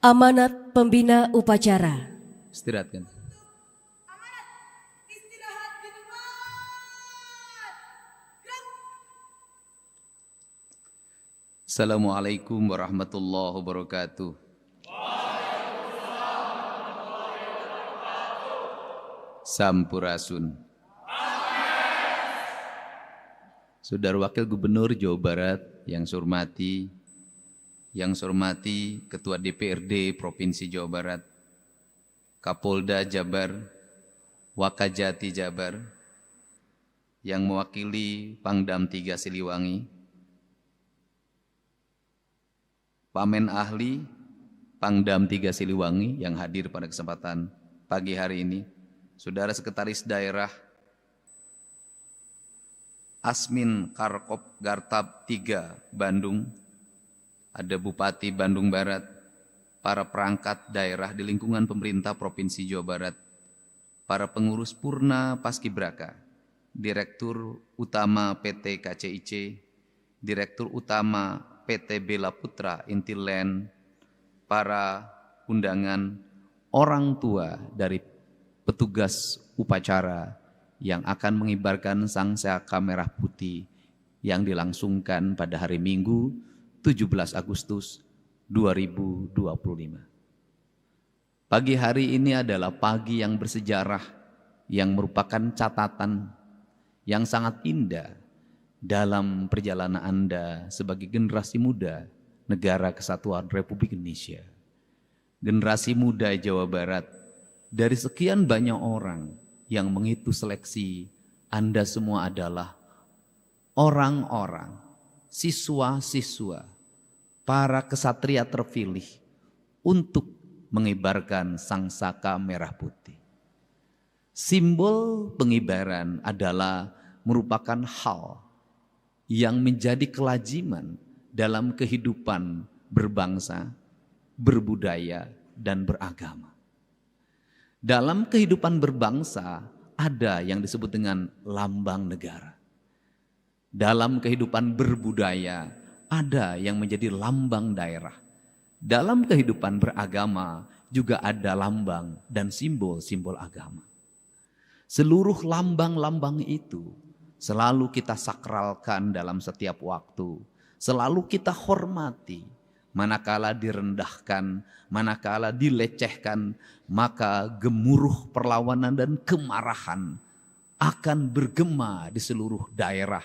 Amanat Pembina Upacara. Istirahatkan. Istirahat di tempat. Gerak. Assalamualaikum warahmatullahi wabarakatuh. Sampurasun. Saudara Wakil Gubernur Jawa Barat yang saya hormati Ketua DPRD Provinsi Jawa Barat, Kapolda Jabar, Wakajati Jabar, yang mewakili Pangdam 3 Siliwangi, Pamen Ahli Pangdam 3 Siliwangi yang hadir pada kesempatan pagi hari ini, Saudara Sekretaris Daerah Asmin Karkop Gartab 3 Bandung, ada Bupati Bandung Barat, para perangkat daerah di lingkungan pemerintah Provinsi Jawa Barat, para pengurus Purna Paskibraka, Direktur Utama PT KCIC, Direktur Utama PT Bela Putra Intiland, para undangan, orang tua dari petugas upacara yang akan mengibarkan sangsaka merah putih yang dilangsungkan pada hari Minggu 17 Agustus 2025. Pagi hari ini adalah pagi yang bersejarah, yang merupakan catatan yang sangat indah dalam perjalanan Anda sebagai generasi muda Negara Kesatuan Republik Indonesia. Generasi muda Jawa Barat, dari sekian banyak orang yang mengikuti seleksi, Anda semua adalah orang-orang, siswa-siswa, para kesatria terpilih untuk mengibarkan sangsaka merah putih. Simbol pengibaran adalah merupakan hal yang menjadi kelaziman dalam kehidupan berbangsa, berbudaya, dan beragama. Dalam kehidupan berbangsa ada yang disebut dengan lambang negara. Dalam kehidupan berbudaya ada yang menjadi lambang daerah. Dalam kehidupan beragama juga ada lambang dan simbol-simbol agama. Seluruh lambang-lambang itu selalu kita sakralkan dalam setiap waktu. Selalu kita hormati. Manakala direndahkan, manakala dilecehkan, maka gemuruh perlawanan dan kemarahan akan bergema di seluruh daerah,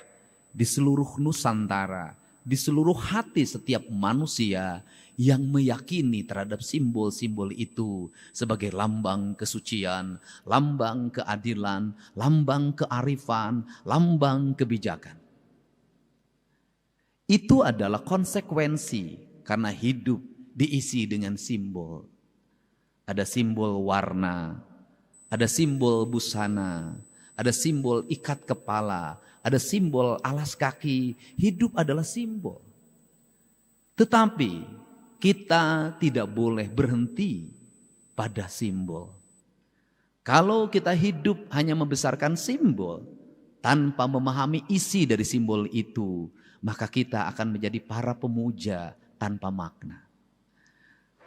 di seluruh Nusantara, di seluruh hati setiap manusia yang meyakini terhadap simbol-simbol itu sebagai lambang kesucian, lambang keadilan, lambang kearifan, lambang kebijakan. Itu adalah konsekuensi karena hidup diisi dengan simbol. Ada simbol warna, ada simbol busana, ada simbol ikat kepala, ada simbol alas kaki. Hidup adalah simbol. Tetapi kita tidak boleh berhenti pada simbol. Kalau kita hidup hanya membesarkan simbol tanpa memahami isi dari simbol itu, maka kita akan menjadi para pemuja tanpa makna.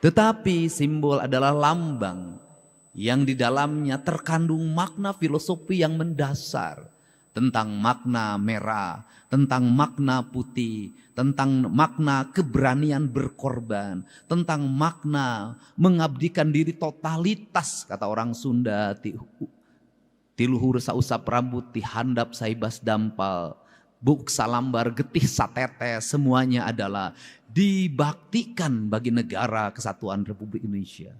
Tetapi simbol adalah lambang yang di dalamnya terkandung makna filosofi yang mendasar tentang makna merah, tentang makna putih, tentang makna keberanian berkorban, tentang makna mengabdikan diri totalitas, kata orang Sunda, tiluhur sausap rambut, tihandap saibas dampal, buk salambar getih satete, semuanya adalah dibaktikan bagi negara kesatuan Republik Indonesia.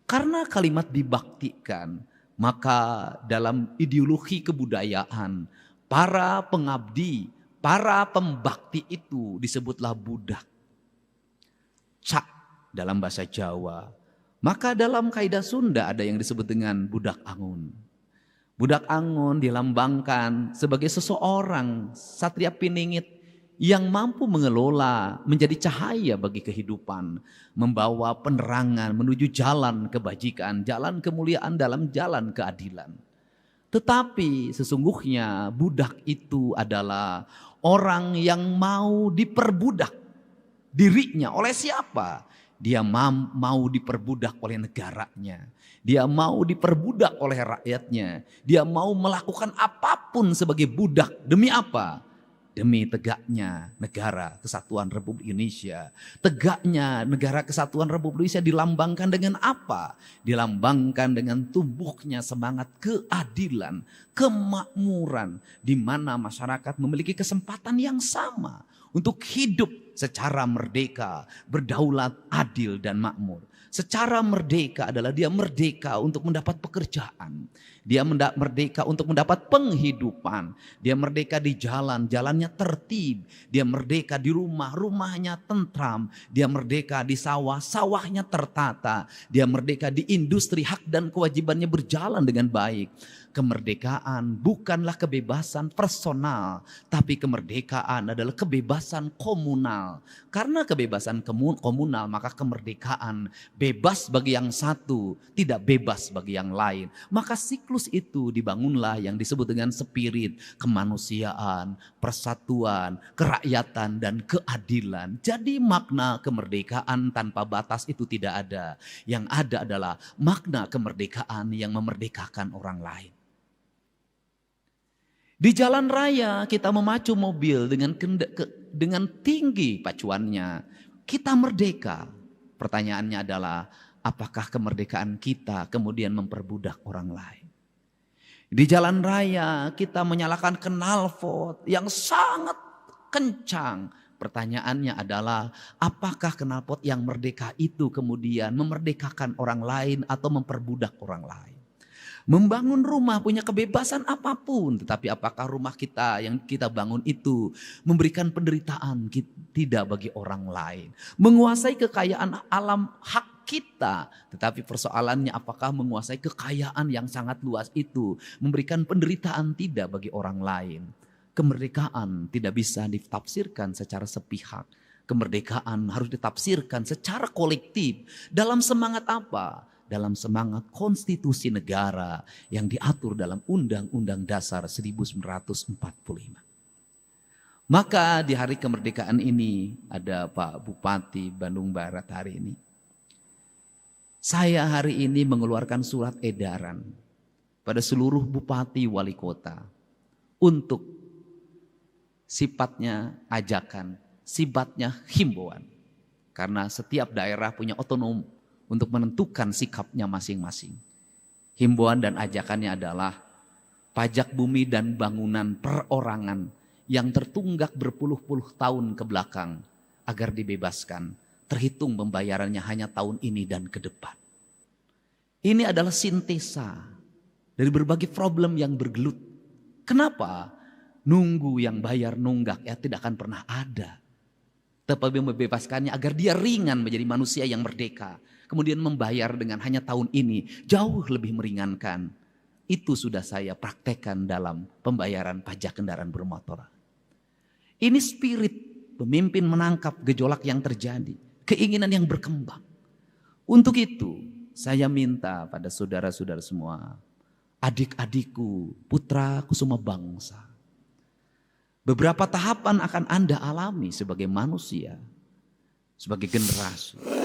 Karena kalimat dibaktikan, maka dalam ideologi kebudayaan, para pengabdi, para pembakti itu disebutlah budak. Cak dalam bahasa Jawa. Maka dalam kaidah Sunda ada yang disebut dengan budak angon. Budak angon dilambangkan sebagai seseorang satria piningit yang mampu mengelola menjadi cahaya bagi kehidupan, membawa penerangan menuju jalan kebajikan, jalan kemuliaan dalam jalan keadilan. Tetapi sesungguhnya budak itu adalah orang yang mau diperbudak dirinya oleh siapa? Dia mau diperbudak oleh negaranya. Dia mau diperbudak oleh rakyatnya. Dia mau melakukan apapun sebagai budak. Demi apa? Demi tegaknya negara kesatuan Republik Indonesia. Tegaknya negara kesatuan Republik Indonesia dilambangkan dengan apa? Dilambangkan dengan tumbuhnya semangat keadilan, kemakmuran. Di mana masyarakat memiliki kesempatan yang sama untuk hidup secara merdeka, berdaulat, adil dan makmur. Secara merdeka adalah dia merdeka untuk mendapat pekerjaan. Dia merdeka untuk mendapat penghidupan. Dia merdeka di jalan, jalannya tertib. Dia merdeka di rumah, rumahnya tentram. Dia merdeka di sawah, sawahnya tertata. Dia merdeka di industri, hak dan kewajibannya berjalan dengan baik. Kemerdekaan bukanlah kebebasan personal, tapi kemerdekaan adalah kebebasan komunal. Karena kebebasan komunal, maka kemerdekaan bebas bagi yang satu, tidak bebas bagi yang lain. Maka siklus itu dibangunlah yang disebut dengan spirit kemanusiaan, persatuan, kerakyatan, dan keadilan. Jadi makna kemerdekaan tanpa batas itu tidak ada. Yang ada adalah makna kemerdekaan yang memerdekakan orang lain. Di jalan raya kita memacu mobil dengan tinggi pacuannya. Kita merdeka. Pertanyaannya adalah apakah kemerdekaan kita kemudian memperbudak orang lain? Di jalan raya kita menyalakan knalpot yang sangat kencang. Pertanyaannya adalah apakah knalpot yang merdeka itu kemudian memerdekakan orang lain atau memperbudak orang lain? Membangun rumah punya kebebasan apapun, tetapi apakah rumah kita yang kita bangun itu memberikan penderitaan tidak bagi orang lain? Menguasai kekayaan alam hak kita, tetapi persoalannya apakah menguasai kekayaan yang sangat luas itu memberikan penderitaan tidak bagi orang lain? Kemerdekaan tidak bisa ditafsirkan secara sepihak. Kemerdekaan harus ditafsirkan secara kolektif. Dalam semangat apa? Dalam semangat konstitusi negara yang diatur dalam Undang-Undang Dasar 1945. Maka di hari kemerdekaan ini ada Pak Bupati Bandung Barat hari ini. Saya hari ini mengeluarkan surat edaran pada seluruh bupati wali kota untuk sifatnya ajakan, sifatnya himbauan. Karena setiap daerah punya otonom untuk menentukan sikapnya masing-masing. Himbauan dan ajakannya adalah pajak bumi dan bangunan perorangan yang tertunggak berpuluh-puluh tahun ke belakang agar dibebaskan. Terhitung pembayarannya hanya tahun ini dan ke depan. Ini adalah sintesa dari berbagai problem yang bergelut. Kenapa? Nunggu yang bayar nunggak ya tidak akan pernah ada. Tetapi membebaskannya agar dia ringan menjadi manusia yang merdeka. Kemudian membayar dengan hanya tahun ini jauh lebih meringankan. Itu sudah saya praktekkan dalam pembayaran pajak kendaraan bermotor. Ini spirit pemimpin menangkap gejolak yang terjadi. Keinginan yang berkembang. Untuk itu saya minta pada saudara-saudara semua. Adik-adikku, putraku semua bangsa. Beberapa tahapan akan Anda alami sebagai manusia. Sebagai generasi.